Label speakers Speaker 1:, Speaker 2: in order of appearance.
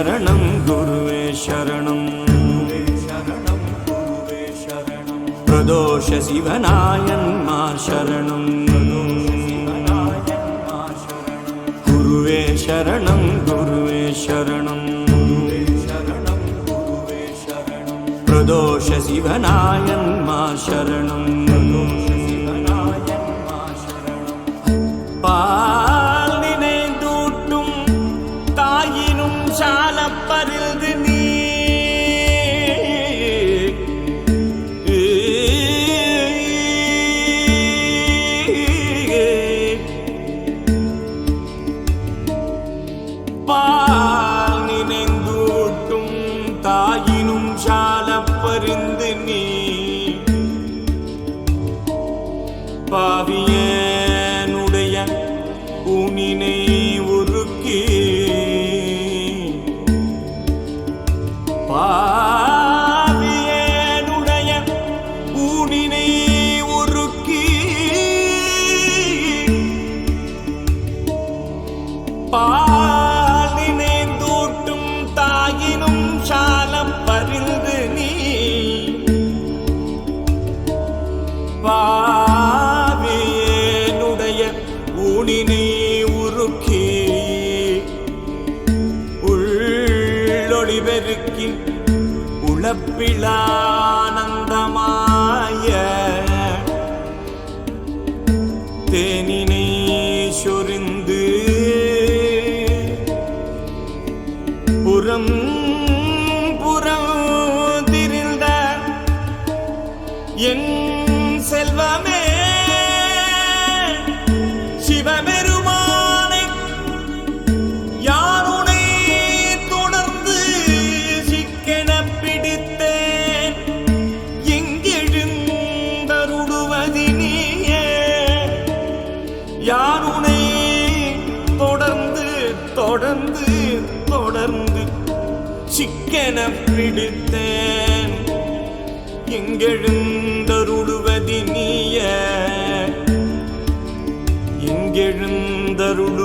Speaker 1: शरणं गुरुवे शरणं प्रदोष शिवनायन्मा शरणं गुरुवे शरणं प्रदोष शिवनायन्मा शरणं பால் நினைந்தூட்டும் தாயினும் சாலப்பரிந்து நீ பால் நினைந்தூட்டும் தாயினும் சாலப்பரிந்து நீ பாவியே ஊனினை உருக்கி பாவியேனுடைய ஊனினை உருக்கி பால் நினைந்தூட்டும் தாயினும் சாலம் பரிந்து நீ பாவியேனுடைய ஊனினை உருக்கி உள்ளொளி பெருக்கி உளப்பிலானந்தமாய தேனினை சொரிந்து புறம் புறம் திரிந்த என் செல்வமே சிவபெருமானை யாருனை தொடர்ந்து சிக்கென பிடித்தேன் எங்கெழுந்தருளுவதினியே யாருனை தொடர்ந்து தொடர்ந்து தொடர்ந்து சிக்கென பிடித்தேன் எங்கெழுந்தருளுவதினியே எழுந்தருளுவதினிய